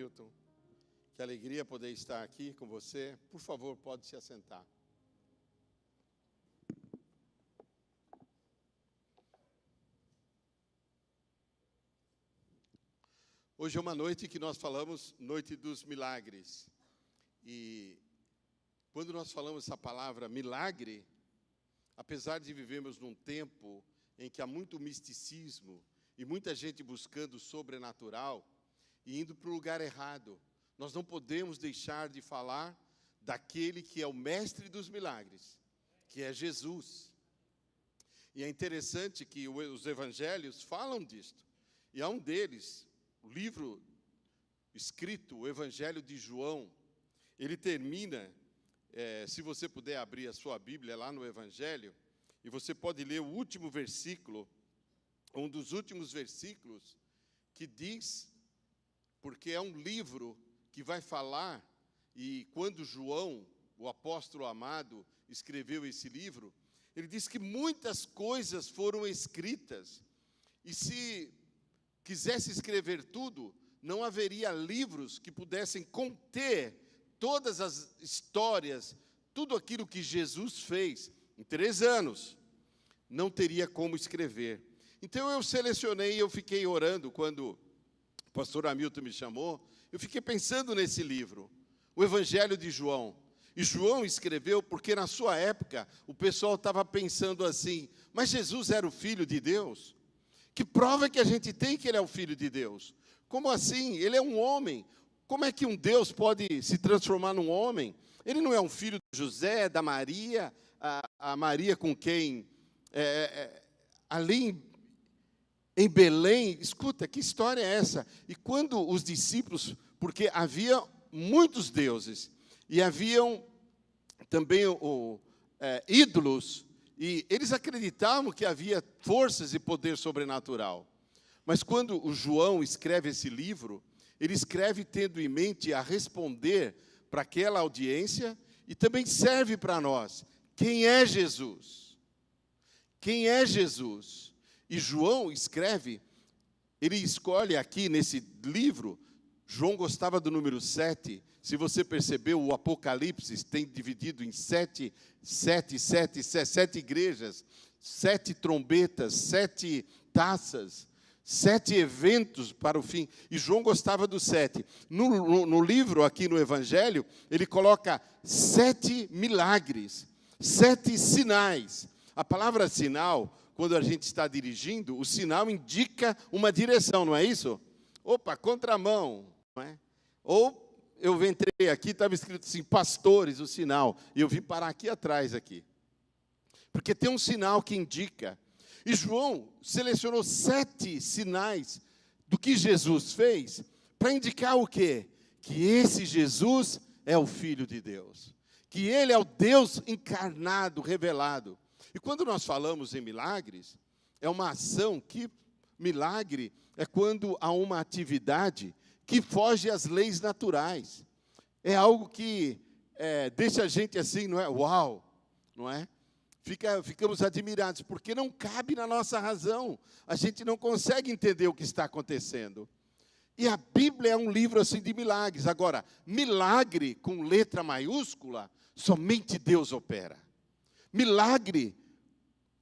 Hamilton. Que alegria poder estar aqui com você. Por favor, pode se assentar. Hoje é uma noite que nós falamos, Noite dos Milagres. E quando nós falamos essa palavra milagre, apesar de vivermos num tempo em que há muito misticismo e muita gente buscando o sobrenatural e indo para o lugar errado, nós não podemos deixar de falar daquele que é o mestre dos milagres, que é Jesus. E é interessante que os evangelhos falam disto. E há um deles, o livro escrito, o Evangelho de João, ele termina, se você puder abrir a sua Bíblia lá no Evangelho, e você pode ler o último versículo, um dos últimos versículos, que diz, porque é um livro que vai falar, e quando João, o apóstolo amado, escreveu esse livro, ele diz que muitas coisas foram escritas, e se quisesse escrever tudo, não haveria livros que pudessem conter todas as histórias, tudo aquilo que Jesus fez em 3 anos, não teria como escrever. Então eu selecionei, eu fiquei orando quando o pastor Hamilton me chamou, eu fiquei pensando nesse livro, o Evangelho de João. E João escreveu porque na sua época o pessoal estava pensando assim, mas Jesus era o Filho de Deus? Que prova que a gente tem que ele é o Filho de Deus? Como assim? Ele é um homem. Como é que um Deus pode se transformar num homem? Ele não é um filho de José, da Maria, a Maria com quem, ali em Belém, escuta, que história é essa? E quando os discípulos, porque havia muitos deuses, e haviam também ídolos, e eles acreditavam que havia forças e poder sobrenatural. Mas quando o João escreve esse livro, ele escreve tendo em mente a responder para aquela audiência e também serve para nós. Quem é Jesus? Quem é Jesus? E João escreve, ele escolhe aqui nesse livro, João gostava do número 7. Se você percebeu, o Apocalipse tem dividido em 7 igrejas, 7 trombetas, 7 taças, 7 eventos para o fim. E João gostava do 7. No livro, aqui no Evangelho, ele coloca 7 milagres, 7 sinais. A palavra sinal, quando a gente está dirigindo, o sinal indica uma direção, não é isso? Opa, contramão, não é? Ou eu entrei aqui, estava escrito assim, pastores, o sinal. E eu vim parar aqui atrás, aqui. Porque tem um sinal que indica. E João selecionou 7 sinais do que Jesus fez para indicar o quê? Que esse Jesus é o Filho de Deus. Que ele é o Deus encarnado, revelado. E quando nós falamos em milagres, é uma ação que, milagre, é quando há uma atividade que foge às leis naturais. É algo que deixa a gente assim, não é? Uau, não é? Ficamos admirados, porque não cabe na nossa razão. A gente não consegue entender o que está acontecendo. E a Bíblia é um livro assim de milagres. Agora, milagre com letra maiúscula, somente Deus opera. Milagre,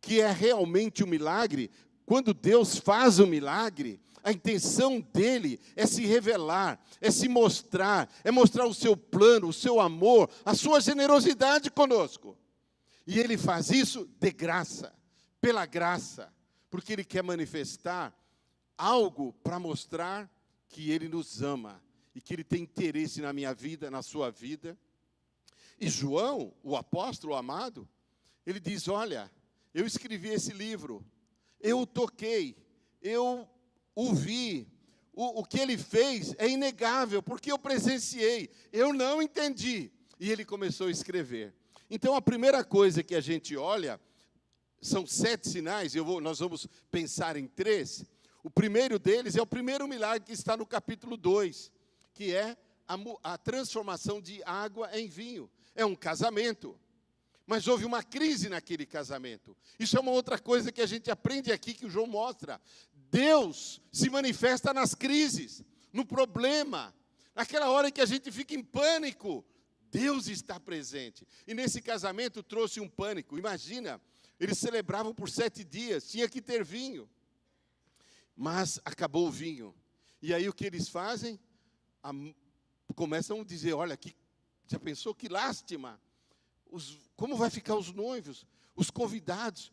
que é realmente um milagre, quando Deus faz um milagre, a intenção dele é se revelar, é se mostrar, é mostrar o seu plano, o seu amor, a sua generosidade conosco. E ele faz isso de graça, pela graça, porque ele quer manifestar algo para mostrar que ele nos ama e que ele tem interesse na minha vida, na sua vida. E João, o apóstolo amado, ele diz, olha, eu escrevi esse livro, eu o toquei, eu o vi, o que ele fez é inegável, porque eu presenciei, eu não entendi. E ele começou a escrever. Então, a primeira coisa que a gente olha, são 7 sinais, nós vamos pensar em 3. O primeiro deles é o primeiro milagre que está no capítulo 2, que é a transformação de água em vinho. É um casamento, mas houve uma crise naquele casamento. Isso é uma outra coisa que a gente aprende aqui, que o João mostra. Deus se manifesta nas crises, no problema, Naquela hora em que a gente fica em pânico, Deus está presente. E nesse casamento trouxe um pânico. Imagina, eles celebravam por 7 dias, tinha que ter vinho. Mas acabou o vinho. E aí o que eles fazem? Começam a dizer, olha, já pensou que lástima? Como vai ficar os noivos? Os convidados?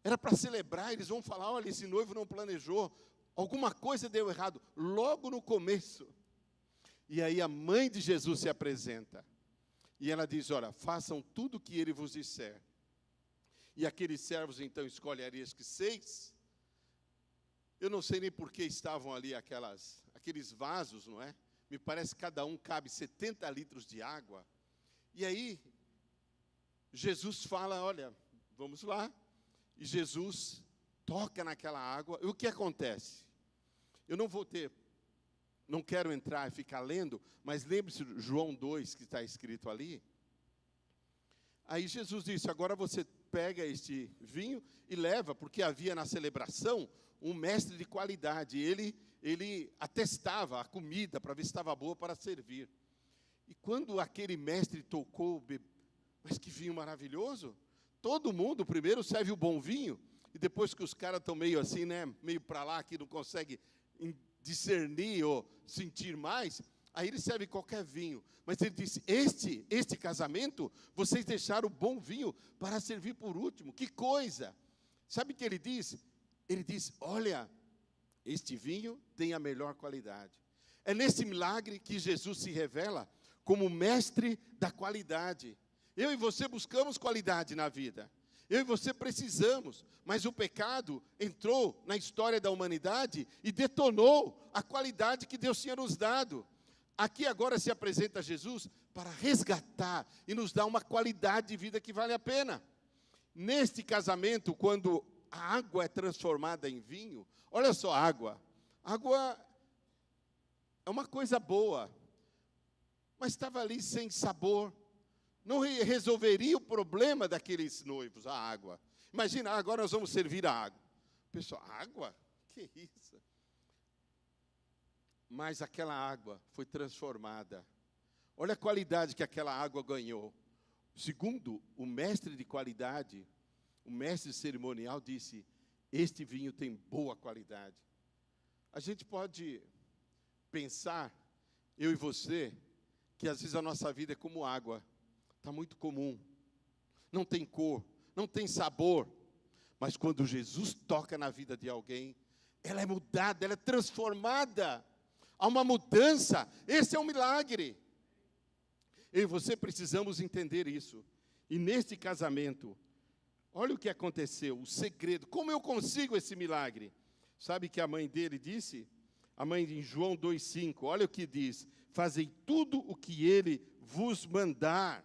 Era para celebrar, eles vão falar, olha, esse noivo não planejou. Alguma coisa deu errado, logo no começo. E aí a mãe de Jesus se apresenta. E ela diz, olha, façam tudo o que ele vos disser. E aqueles servos, então, escolhem acho que 6. Eu não sei nem por que estavam ali aqueles vasos, não é? Me parece que cada um cabe 70 litros de água. E aí, Jesus fala, olha, vamos lá. E Jesus toca naquela água. E o que acontece? Eu não quero entrar e ficar lendo, mas lembre-se de João 2, que está escrito ali. Aí Jesus disse, agora você pega este vinho e leva, porque havia na celebração um mestre de qualidade. Ele atestava a comida para ver se estava boa para servir. E quando aquele mestre tocou, mas que vinho maravilhoso! Todo mundo primeiro serve o bom vinho, e depois que os caras estão meio assim, né, meio para lá, que não conseguem discernir ou sentir mais, aí ele serve qualquer vinho. Mas ele disse, este casamento, vocês deixaram o bom vinho para servir por último. Que coisa! Sabe o que ele diz? Ele diz, olha, este vinho tem a melhor qualidade. É nesse milagre que Jesus se revela como mestre da qualidade. Eu e você buscamos qualidade na vida. Eu e você precisamos, mas o pecado entrou na história da humanidade e detonou a qualidade que Deus tinha nos dado. Aqui agora se apresenta Jesus para resgatar e nos dar uma qualidade de vida que vale a pena. Neste casamento, quando a água é transformada em vinho, olha só, água é uma coisa boa, mas estava ali sem sabor. Não resolveria o problema daqueles noivos, a água. Imagina, agora nós vamos servir a água. Pessoal, água? Que isso? Mas aquela água foi transformada. Olha a qualidade que aquela água ganhou. Segundo o mestre de qualidade, o mestre cerimonial disse, este vinho tem boa qualidade. A gente pode pensar, eu e você, que às vezes a nossa vida é como água. Está muito comum, não tem cor, não tem sabor, mas quando Jesus toca na vida de alguém, ela é mudada, ela é transformada, há uma mudança, esse é um milagre. Eu e você precisamos entender isso, e neste casamento, olha o que aconteceu, o segredo, como eu consigo esse milagre? Sabe que a mãe dele disse? A mãe de João 2,5, olha o que diz, fazei tudo o que ele vos mandar.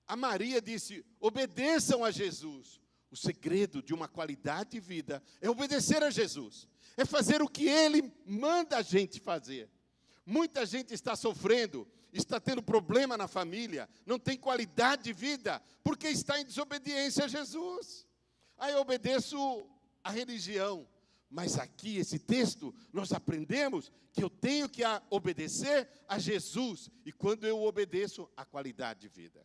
A Maria disse, obedeçam a Jesus. O segredo de uma qualidade de vida é obedecer a Jesus. É fazer o que Ele manda a gente fazer. Muita gente está sofrendo, está tendo problema na família, não tem qualidade de vida, porque está em desobediência a Jesus. Aí eu obedeço a religião. Mas aqui, esse texto, nós aprendemos que eu tenho que obedecer a Jesus. E quando eu obedeço, a qualidade de vida.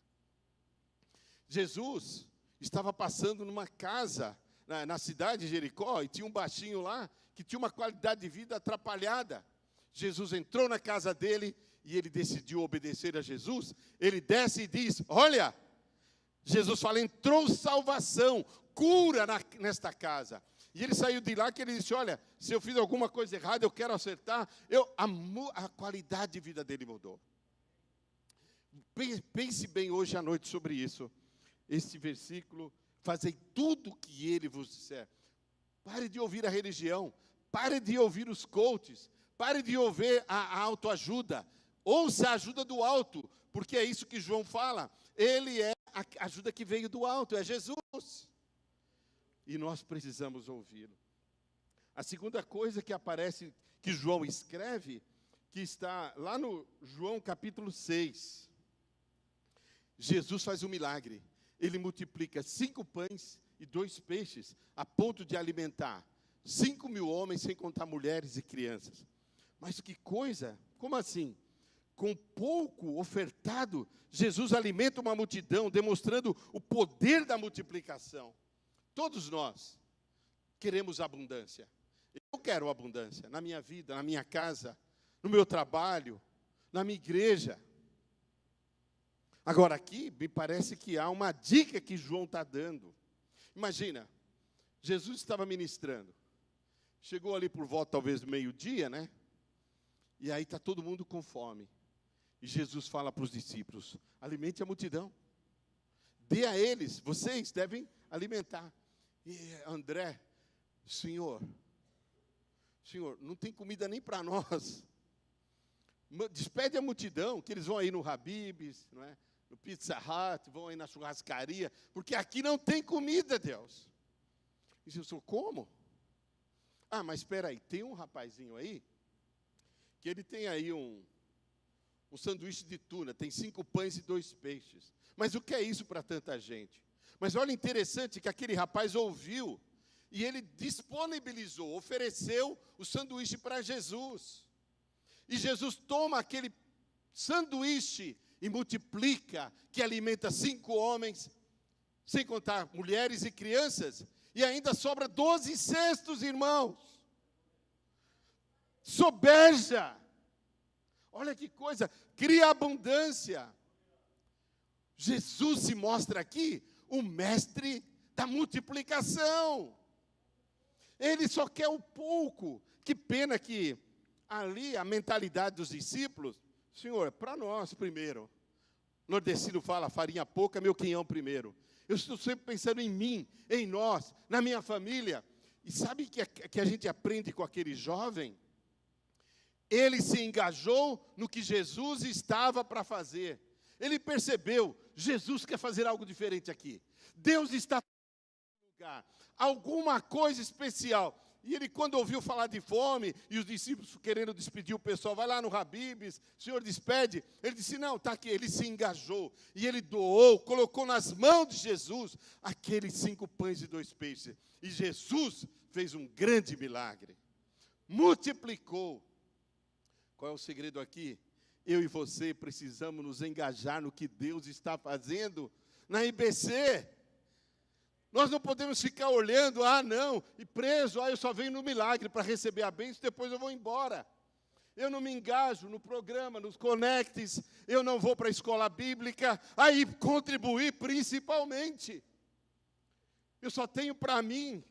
Jesus estava passando numa casa, na cidade de Jericó, e tinha um baixinho lá, que tinha uma qualidade de vida atrapalhada. Jesus entrou na casa dele, e ele decidiu obedecer a Jesus. Ele desce e diz, olha, Jesus fala, entrou salvação, cura nesta casa. E ele saiu de lá, que ele disse, olha, se eu fiz alguma coisa errada, eu quero acertar. A qualidade de vida dele mudou. Pense bem hoje à noite sobre isso. Este versículo, fazei tudo o que ele vos disser. Pare de ouvir a religião, pare de ouvir os coaches, pare de ouvir a autoajuda. Ouça a ajuda do alto, porque é isso que João fala. Ele é a ajuda que veio do alto, é Jesus. E nós precisamos ouvi-lo. A segunda coisa que aparece, que João escreve, que está lá no João capítulo 6. Jesus faz um milagre. Ele multiplica 5 pães e 2 peixes, a ponto de alimentar 5.000 homens, sem contar mulheres e crianças. Mas que coisa, Como assim? Com pouco ofertado, Jesus alimenta uma multidão, demonstrando o poder da multiplicação. Todos nós queremos abundância. Eu quero abundância na minha vida, na minha casa, no meu trabalho, na minha igreja. Agora aqui, me parece que há uma dica que João está dando. Imagina, Jesus estava ministrando. Chegou ali por volta, talvez, do meio-dia, né? E aí está todo mundo com fome. E Jesus fala para os discípulos, alimente a multidão. Dê a eles, vocês devem alimentar. E André, Senhor, não tem comida nem para nós. Despede a multidão, que eles vão aí no Habib's, não é? No Pizza Hut, vão aí na churrascaria, porque aqui não tem comida, Deus. E Jesus, como? Ah, mas espera aí, tem um rapazinho aí, que ele tem aí um sanduíche de tuna, tem 5 pães e 2 peixes. Mas o que é isso para tanta gente? Mas olha, interessante que aquele rapaz ouviu, e ele disponibilizou, ofereceu o sanduíche para Jesus. E Jesus toma aquele sanduíche e multiplica, que alimenta 5 homens, sem contar mulheres e crianças, e ainda sobra 12 cestos, irmãos. Sobeja. Olha que coisa, cria abundância. Jesus se mostra aqui o mestre da multiplicação. Ele só quer o pouco. Que pena que ali a mentalidade dos discípulos, Senhor, é para nós primeiro. Nordestino fala, farinha pouca, meu quinhão primeiro. Eu estou sempre pensando em mim, em nós, na minha família. E sabe que a gente aprende com aquele jovem? Ele se engajou no que Jesus estava para fazer. Ele percebeu, Jesus quer fazer algo diferente aqui. Deus está no lugar, alguma coisa especial. E ele, quando ouviu falar de fome, e os discípulos querendo despedir o pessoal, vai lá no Habib's, Senhor, despede. Ele disse, não, está aqui. Ele se engajou, e ele doou, colocou nas mãos de Jesus, aqueles 5 pães e 2 peixes. E Jesus fez um grande milagre. Multiplicou. Qual é o segredo aqui? Eu e você precisamos nos engajar no que Deus está fazendo na IBC. Nós não podemos ficar olhando, não, e preso, eu só venho no milagre para receber a bênção, depois eu vou embora. Eu não me engajo no programa, nos conectes, eu não vou para a escola bíblica, aí contribuir principalmente. Eu só tenho para mim,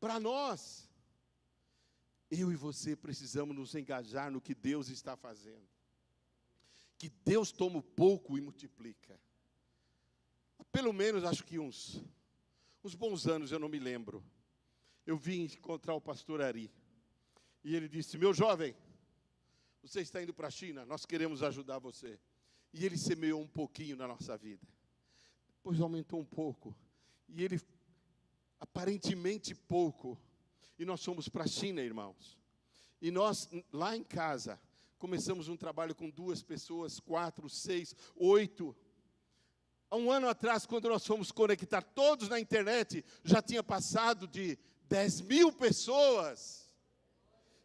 para nós. Eu e você precisamos nos engajar no que Deus está fazendo. Que Deus toma o pouco e multiplica. Pelo menos, acho que uns bons anos, eu não me lembro. Eu vim encontrar o pastor Ari. E ele disse, meu jovem, você está indo para a China, nós queremos ajudar você. E ele semeou um pouquinho na nossa vida. Depois aumentou um pouco. E ele, aparentemente pouco. E nós fomos para a China, irmãos. E nós, lá em casa, começamos um trabalho com 2 pessoas, 4, 6, 8. Há um ano atrás, quando nós fomos conectar todos na internet, já tinha passado de 10.000 pessoas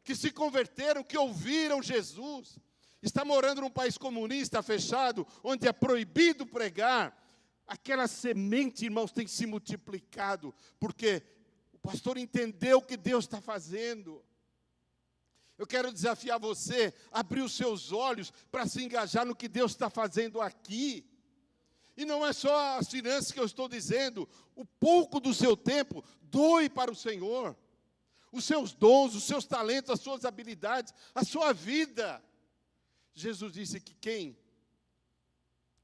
que se converteram, que ouviram Jesus. Está morando num país comunista, fechado, onde é proibido pregar. Aquela semente, irmãos, tem se multiplicado, porque o pastor entendeu o que Deus está fazendo. Eu quero desafiar você a abrir os seus olhos para se engajar no que Deus está fazendo aqui. E não é só as finanças que eu estou dizendo. O pouco do seu tempo, doe para o Senhor. Os seus dons, os seus talentos, as suas habilidades, a sua vida. Jesus disse que quem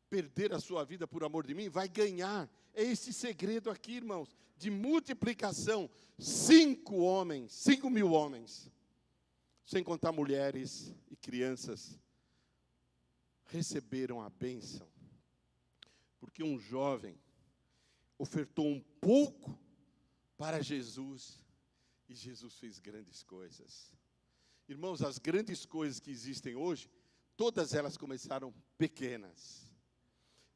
perder a sua vida por amor de mim, vai ganhar. É esse segredo aqui, irmãos, de multiplicação. 5.000 homens, sem contar mulheres e crianças, receberam a bênção. Porque um jovem ofertou um pouco para Jesus, e Jesus fez grandes coisas. Irmãos, as grandes coisas que existem hoje, todas elas começaram pequenas.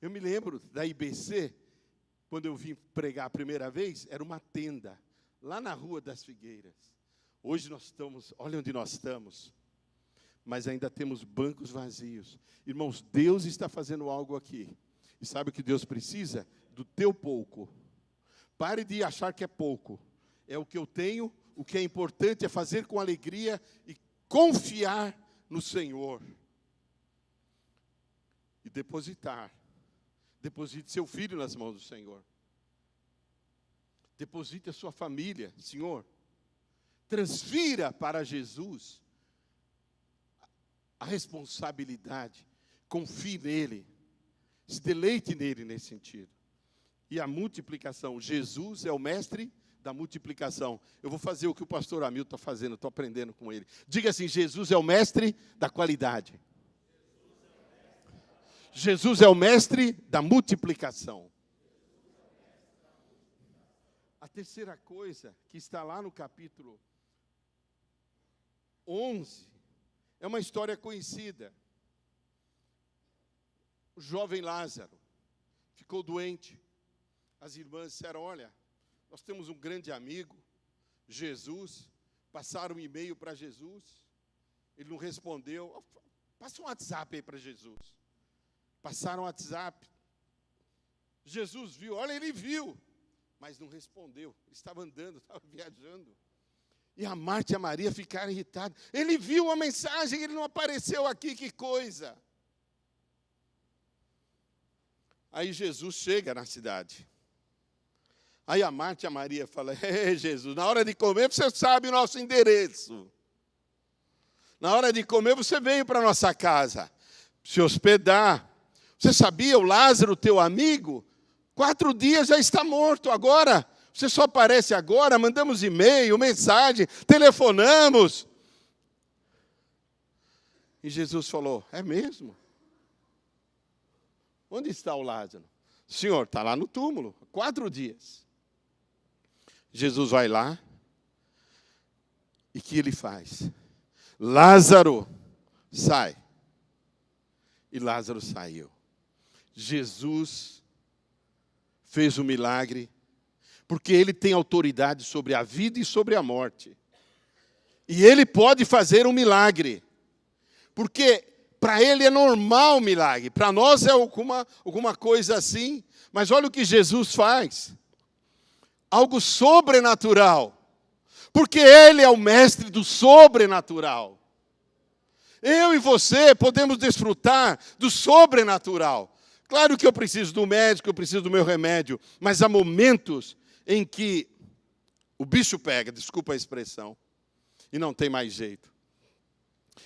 Eu me lembro da IBC, quando eu vim pregar a primeira vez, era uma tenda, lá na Rua das Figueiras. Hoje nós estamos, olha onde nós estamos. mas ainda temos bancos vazios. Irmãos, Deus está fazendo algo aqui. E sabe o que Deus precisa? Do teu pouco. Pare de achar que é pouco. É o que eu tenho, o que é importante é fazer com alegria e confiar no Senhor. E depositar. Deposite seu filho nas mãos do Senhor. Deposite a sua família. Senhor, transfira para Jesus a responsabilidade. Confie nele. Se deleite nele nesse sentido. E a multiplicação. Jesus é o mestre da multiplicação. Eu vou fazer o que o pastor Hamilton está fazendo, estou aprendendo com ele. Diga assim, Jesus é o mestre da qualidade. Jesus é o mestre da multiplicação. A terceira coisa que está lá no capítulo 11, é uma história conhecida. O jovem Lázaro ficou doente. As irmãs disseram, olha, nós temos um grande amigo, Jesus. Passaram um e-mail para Jesus. Ele não respondeu. Passa um WhatsApp aí para Jesus. Passaram o WhatsApp. Jesus viu, olha, ele viu, mas não respondeu. Ele estava andando, estava viajando. E a Marta e a Maria ficaram irritadas. Ele viu a mensagem, ele não apareceu aqui, que coisa. Aí Jesus chega na cidade. Aí a Marta e a Maria falam, Jesus, na hora de comer você sabe o nosso endereço. Na hora de comer você veio para a nossa casa se hospedar. Você sabia, o Lázaro, teu amigo, 4 dias já está morto. Agora, você só aparece agora, mandamos e-mail, mensagem, telefonamos. E Jesus falou, é mesmo? Onde está o Lázaro? Senhor, está lá no túmulo, 4 dias. Jesus vai lá, e o que ele faz? Lázaro, sai. E Lázaro saiu. Jesus fez o milagre, porque ele tem autoridade sobre a vida e sobre a morte. E ele pode fazer um milagre, porque para ele é normal o milagre, para nós é alguma coisa assim, mas olha o que Jesus faz. Algo sobrenatural, porque ele é o mestre do sobrenatural. Eu e você podemos desfrutar do sobrenatural. Claro que eu preciso do médico, eu preciso do meu remédio, mas há momentos em que o bicho pega, desculpa a expressão, e não tem mais jeito.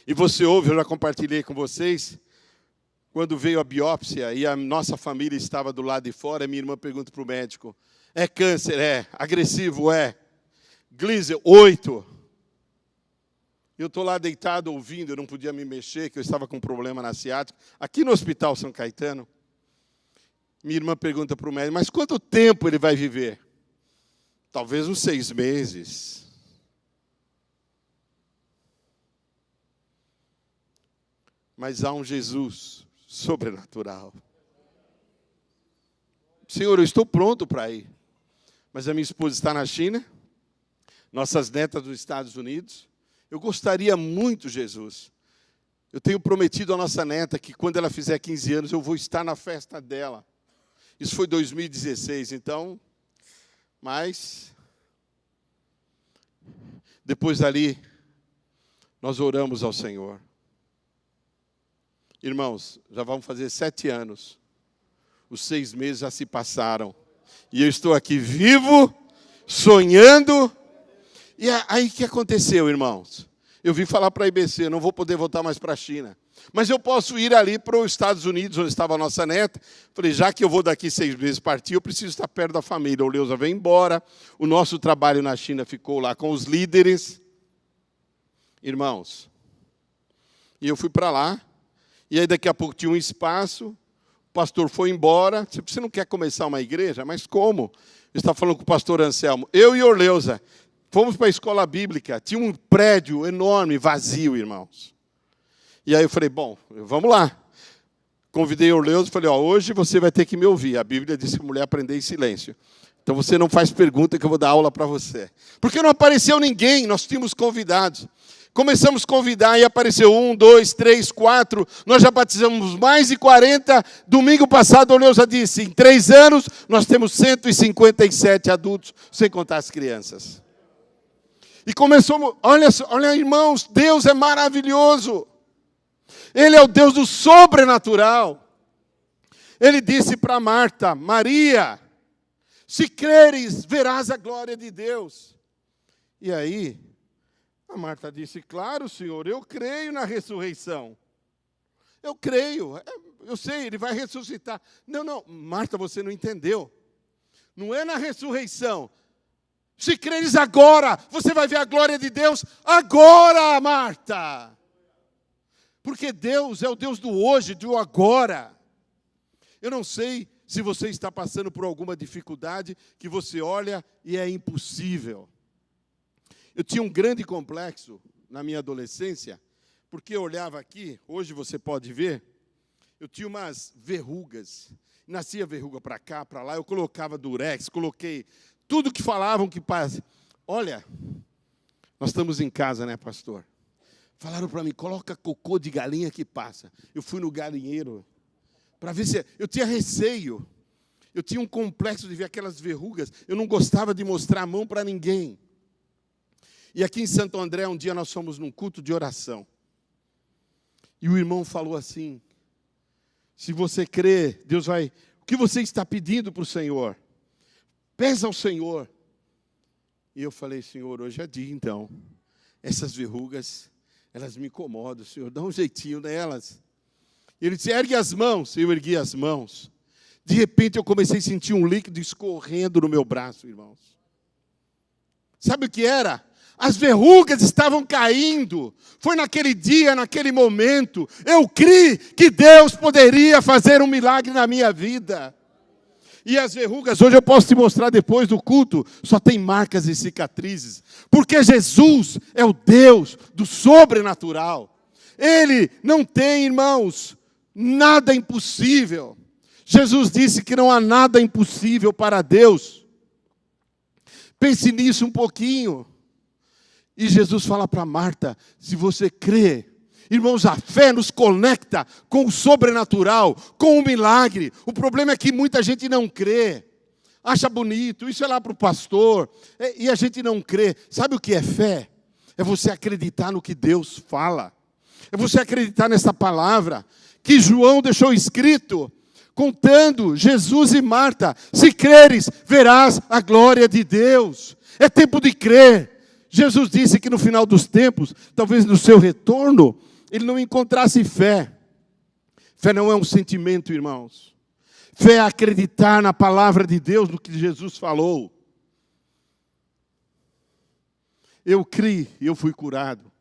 E você ouve, eu já compartilhei com vocês, quando veio a biópsia e a nossa família estava do lado de fora, minha irmã pergunta para o médico, é câncer? É. Agressivo? É. Gleason? 8. Eu estou lá deitado ouvindo, eu não podia me mexer, que eu estava com um problema na ciática, aqui no Hospital São Caetano. Minha irmã pergunta para o médico, mas quanto tempo ele vai viver? Talvez uns 6 meses. Mas há um Jesus sobrenatural. Senhor, eu estou pronto para ir. Mas a minha esposa está na China, nossas netas dos Estados Unidos. Eu gostaria muito, Jesus. Eu tenho prometido à nossa neta que quando ela fizer 15 anos, eu vou estar na festa dela. Isso foi 2016, então, mas depois dali, nós oramos ao Senhor. Irmãos, já vamos fazer 7 anos. Os 6 meses já se passaram. E eu estou aqui vivo, sonhando. E aí o que aconteceu, irmãos? Eu vim falar para a IBC, não vou poder voltar mais para a China. Mas eu posso ir ali para os Estados Unidos, onde estava a nossa neta. Falei, já que eu vou daqui 6 meses partir, eu preciso estar perto da família. O Leusa veio embora. O nosso trabalho na China ficou lá com os líderes. Irmãos, e eu fui para lá. E aí daqui a pouco tinha um espaço. O pastor foi embora. Você não quer começar uma igreja? Mas como? Eu estava falando com o pastor Anselmo. Eu e Orleusa fomos para a escola bíblica. Tinha um prédio enorme, vazio, irmãos. E aí eu falei, bom, vamos lá. Convidei Orleusa e falei, hoje você vai ter que me ouvir. A Bíblia diz que a mulher aprender em silêncio. Então você não faz pergunta que eu vou dar aula para você. Porque não apareceu ninguém, nós tínhamos convidados. Começamos a convidar e apareceu 1, 2, 3, 4. Nós já batizamos mais de 40. Domingo passado, o Neuza disse, em 3 anos, nós temos 157 adultos, sem contar as crianças. E começou, olha, irmãos, Deus é maravilhoso. Ele é o Deus do sobrenatural. Ele disse para Marta, Maria, se creres, verás a glória de Deus. E aí, a Marta disse, claro, Senhor, eu creio na ressurreição. Eu creio, eu sei, Ele vai ressuscitar. Não, Marta, você não entendeu. Não é na ressurreição. Se creres agora, você vai ver a glória de Deus agora, Marta. Porque Deus é o Deus do hoje, do agora. Eu não sei se você está passando por alguma dificuldade que você olha e é impossível. Eu tinha um grande complexo na minha adolescência, porque eu olhava aqui, hoje você pode ver, eu tinha umas verrugas. Nascia verruga para cá, para lá, eu colocava durex, coloquei tudo que falavam que passa. Olha, nós estamos em casa, né, pastor? Falaram para mim, coloca cocô de galinha que passa. Eu fui no galinheiro para ver se... Eu tinha receio. Eu tinha um complexo de ver aquelas verrugas. Eu não gostava de mostrar a mão para ninguém. E aqui em Santo André, um dia nós fomos num culto de oração. E o irmão falou assim, se você crê, Deus vai... O que você está pedindo para o Senhor? Peça ao Senhor. E eu falei, Senhor, hoje é dia então. Essas verrugas, elas me incomodam, Senhor, dá um jeitinho nelas. Ele disse, ergue as mãos. Eu ergui as mãos. De repente eu comecei a sentir um líquido escorrendo no meu braço, irmãos. Sabe o que era? As verrugas estavam caindo. Foi naquele dia, naquele momento. Eu criei que Deus poderia fazer um milagre na minha vida. E as verrugas, hoje eu posso te mostrar depois do culto, só tem marcas e cicatrizes. Porque Jesus é o Deus do sobrenatural. Ele não tem, irmãos, nada impossível. Jesus disse que não há nada impossível para Deus. Pense nisso um pouquinho. E Jesus fala para Marta, se você crê, irmãos, a fé nos conecta com o sobrenatural, com o milagre. O problema é que muita gente não crê. Acha bonito, isso é lá para o pastor. E a gente não crê. Sabe o que é fé? É você acreditar no que Deus fala. É você acreditar nessa palavra que João deixou escrito, contando Jesus e Marta. Se creres, verás a glória de Deus. É tempo de crer. Jesus disse que no final dos tempos, talvez no seu retorno, ele não encontrasse fé. Fé não é um sentimento, irmãos. Fé é acreditar na palavra de Deus, no que Jesus falou. Eu criei e eu fui curado.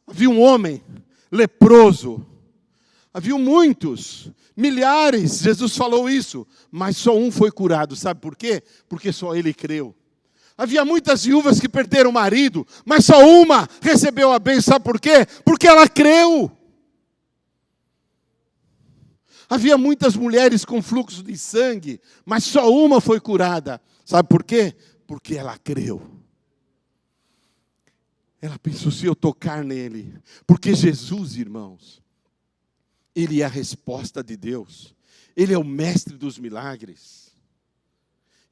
Havia um homem leproso. Havia muitos, milhares, Jesus falou isso. Mas só um foi curado. Sabe por quê? Porque só ele creu. Havia muitas viúvas que perderam o marido, mas só uma recebeu a bênção. Sabe por quê? Porque ela creu. Havia muitas mulheres com fluxo de sangue, mas só uma foi curada. Sabe por quê? Porque ela creu. Ela pensou, se eu tocar nele. Porque Jesus, irmãos, Ele é a resposta de Deus. Ele é o mestre dos milagres.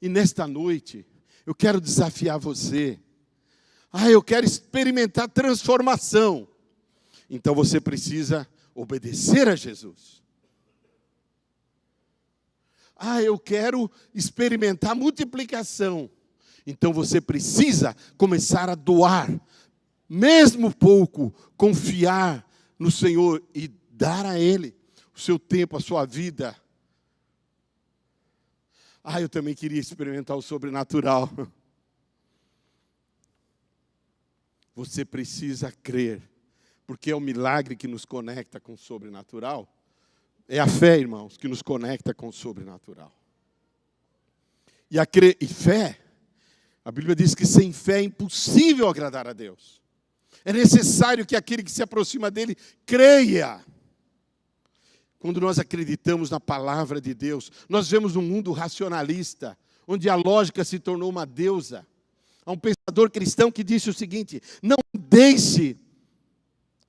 E nesta noite, eu quero desafiar você. Eu quero experimentar transformação. Então você precisa obedecer a Jesus. Eu quero experimentar multiplicação. Então você precisa começar a doar, mesmo pouco, confiar no Senhor e dar a Ele o seu tempo, a sua vida. Eu também queria experimentar o sobrenatural. Você precisa crer, porque é o milagre que nos conecta com o sobrenatural. É a fé, irmãos, que nos conecta com o sobrenatural. E fé, a Bíblia diz que sem fé é impossível agradar a Deus. É necessário que aquele que se aproxima dele creia. Quando nós acreditamos na palavra de Deus, nós vemos um mundo racionalista, onde a lógica se tornou uma deusa. Há um pensador cristão que disse o seguinte: não deixe.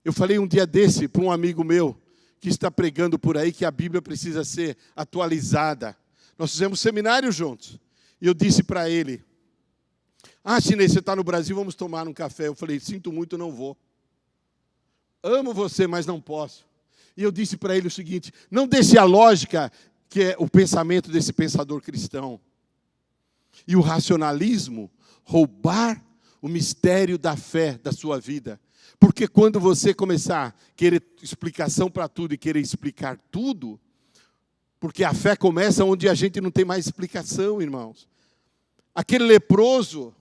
Eu falei um dia desse para um amigo meu que está pregando por aí que a Bíblia precisa ser atualizada. Nós fizemos seminário juntos. E eu disse para ele: Chinês, você está no Brasil, vamos tomar um café. Eu falei: sinto muito, não vou. Amo você, mas não posso. E eu disse para ele o seguinte: não deixe a lógica, que é o pensamento desse pensador cristão, e o racionalismo roubar o mistério da fé da sua vida. Porque quando você começar a querer explicação para tudo e querer explicar tudo, porque a fé começa onde a gente não tem mais explicação, irmãos. Aquele leproso,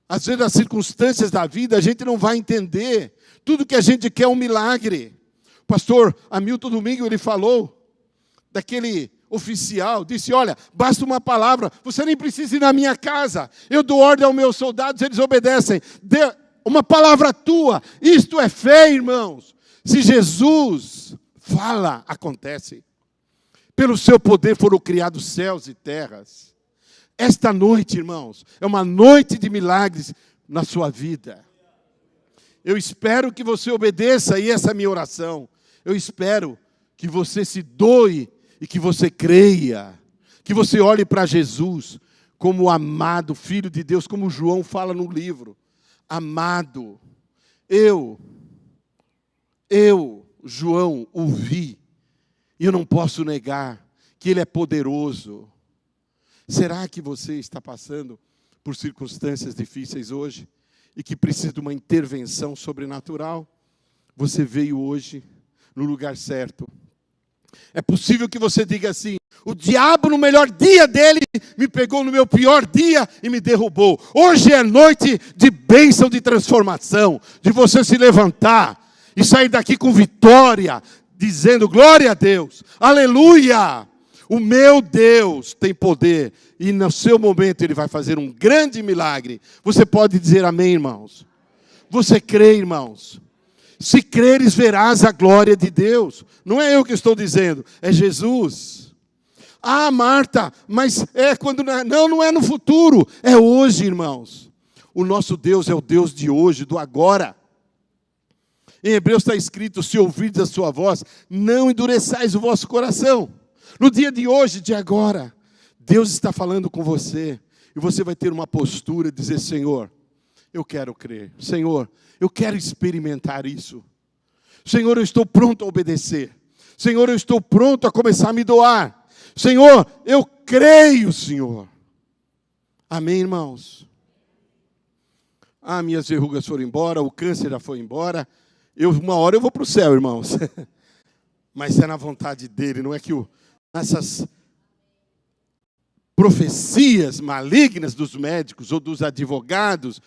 às vezes as circunstâncias da vida a gente não vai entender. Tudo que a gente quer é um milagre. O pastor Hamilton Domingo, ele falou daquele oficial, disse: olha, basta uma palavra, você nem precisa ir na minha casa, eu dou ordem aos meus soldados, eles obedecem. Dê uma palavra tua, isto é fé, irmãos. Se Jesus fala, acontece. Pelo seu poder foram criados céus e terras. Esta noite, irmãos, é uma noite de milagres na sua vida. Eu espero que você obedeça, e essa é a minha oração. Eu espero que você se doe e que você creia, que você olhe para Jesus como o amado Filho de Deus, como João fala no livro. Amado, eu, João, o vi, e eu não posso negar que Ele é poderoso. Será que você está passando por circunstâncias difíceis hoje e que precisa de uma intervenção sobrenatural? Você veio hoje no lugar certo. É possível que você diga assim: o diabo no melhor dia dele me pegou no meu pior dia e me derrubou. Hoje é noite de bênção, de transformação, de você se levantar e sair daqui com vitória, dizendo: glória a Deus, aleluia, o meu Deus tem poder, e no seu momento Ele vai fazer um grande milagre. Você pode dizer amém, irmãos? Você crê, irmãos? Se creres, verás a glória de Deus. Não é eu que estou dizendo, é Jesus. Marta, mas é quando... Não é no futuro, é hoje, irmãos. O nosso Deus é o Deus de hoje, do agora. Em Hebreus está escrito: se ouvirdes a sua voz, não endureçais o vosso coração. No dia de hoje, de agora, Deus está falando com você. E você vai ter uma postura de dizer: Senhor, eu quero crer. Senhor, eu quero experimentar isso. Senhor, eu estou pronto a obedecer. Senhor, eu estou pronto a começar a me doar. Senhor, eu creio, Senhor. Amém, irmãos? Minhas verrugas foram embora, o câncer já foi embora. Uma hora eu vou para o céu, irmãos. Mas é na vontade dele, não é que essas profecias malignas dos médicos ou dos advogados,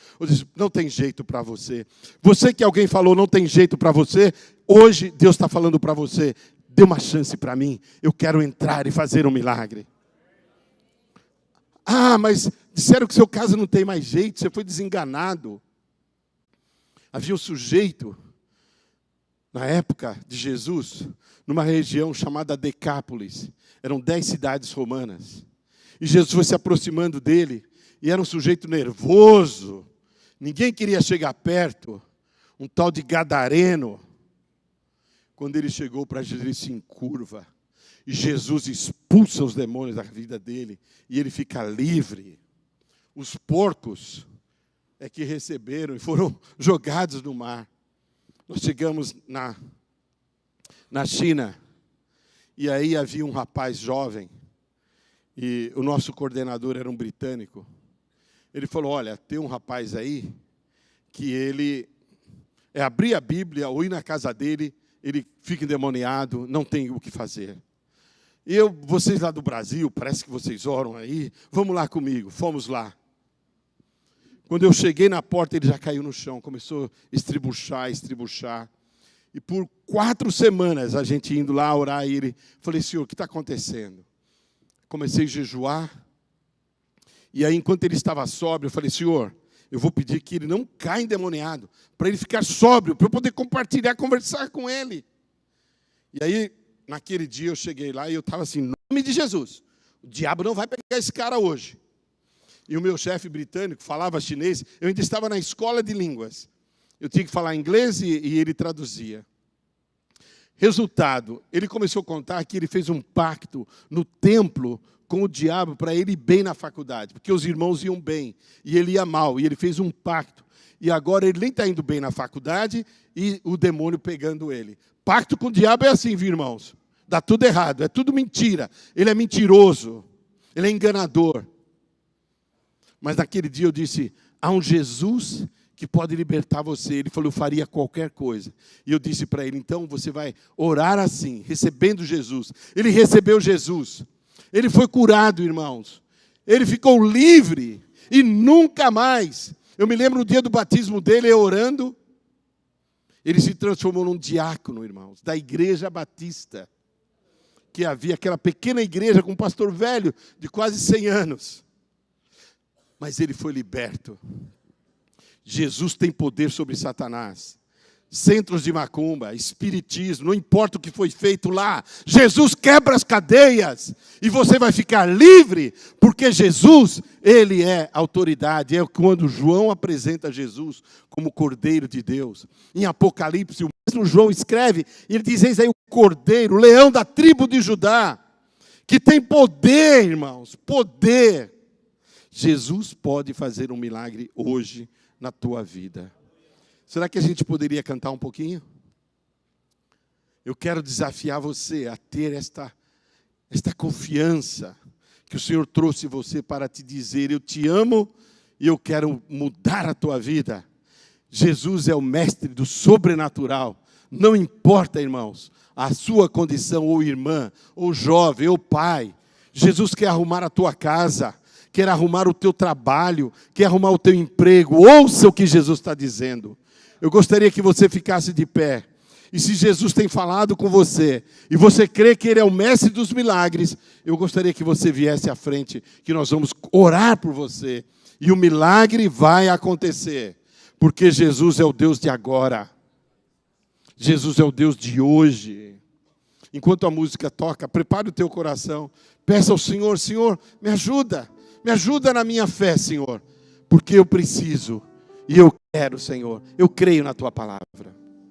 não tem jeito para você. Você que alguém falou não tem jeito para você, hoje Deus está falando para você: dê uma chance para mim, eu quero entrar e fazer um milagre. Mas disseram que seu caso não tem mais jeito, você foi desenganado. Havia um sujeito, na época de Jesus, numa região chamada Decápolis. Eram 10 cidades romanas. E Jesus foi se aproximando dele, e era um sujeito nervoso. Ninguém queria chegar perto. Um tal de gadareno. Quando ele chegou para Jesus, ele se encurva. E Jesus expulsa os demônios da vida dele. E ele fica livre. Os porcos é que receberam e foram jogados no mar. Nós chegamos na China. E aí havia um rapaz jovem. E o nosso coordenador era um britânico. Ele falou: olha, tem um rapaz aí que ele abrir a Bíblia ou ir na casa dele, ele fica endemoniado, não tem o que fazer. E vocês lá do Brasil, parece que vocês oram aí, vamos lá comigo. Fomos lá. Quando eu cheguei na porta, ele já caiu no chão, começou a estribuchar. E por 4 semanas, a gente indo lá orar, e ele... Falei: Senhor, o que está acontecendo? Comecei a jejuar. E aí, enquanto ele estava sóbrio, eu falei: Senhor, eu vou pedir que ele não caia endemoniado, para ele ficar sóbrio, para eu poder compartilhar, conversar com ele. E aí, naquele dia, eu cheguei lá e eu estava assim: em nome de Jesus, o diabo não vai pegar esse cara hoje. E o meu chefe britânico falava chinês, eu ainda estava na escola de línguas. Eu tinha que falar inglês e ele traduzia. Resultado, ele começou a contar que ele fez um pacto no templo com o diabo para ele ir bem na faculdade, porque os irmãos iam bem e ele ia mal, e ele fez um pacto. E agora ele nem está indo bem na faculdade e o demônio pegando ele. Pacto com o diabo é assim, viu, irmãos? Dá tudo errado, é tudo mentira. Ele é mentiroso, ele é enganador. Mas naquele dia eu disse, há um Jesus que pode libertar você. Ele falou, eu faria qualquer coisa. E eu disse para ele, então você vai orar assim, recebendo Jesus. Ele recebeu Jesus. Ele foi curado, irmãos. Ele ficou livre e nunca mais. Eu me lembro no dia do batismo dele, eu orando. Ele se transformou num diácono, irmãos, da igreja batista. Que havia aquela pequena igreja com um pastor velho de quase 100 anos. Mas ele foi liberto. Jesus tem poder sobre Satanás. Centros de macumba, espiritismo, não importa o que foi feito lá. Jesus quebra as cadeias e você vai ficar livre, porque Jesus, ele é autoridade. É quando João apresenta Jesus como Cordeiro de Deus. Em Apocalipse, o mesmo João escreve, e ele diz, eis aí o Cordeiro, o leão da tribo de Judá, que tem poder, irmãos, poder. Jesus pode fazer um milagre hoje na tua vida. Será que a gente poderia cantar um pouquinho? Eu quero desafiar você a ter esta confiança que o Senhor trouxe você para te dizer, eu te amo e eu quero mudar a tua vida. Jesus é o mestre do sobrenatural. Não importa, irmãos, a sua condição, ou irmã, ou jovem, ou pai. Jesus quer arrumar a tua casa, quer arrumar o teu trabalho, quer arrumar o teu emprego. Ouça o que Jesus está dizendo. Eu gostaria que você ficasse de pé. E se Jesus tem falado com você, e você crê que Ele é o mestre dos milagres, eu gostaria que você viesse à frente, que nós vamos orar por você. E o milagre vai acontecer, porque Jesus é o Deus de agora. Jesus é o Deus de hoje. Enquanto a música toca, prepare o teu coração. Peça ao Senhor, Senhor, me ajuda na minha fé, Senhor, porque eu preciso. E eu quero, Senhor, eu creio na Tua palavra.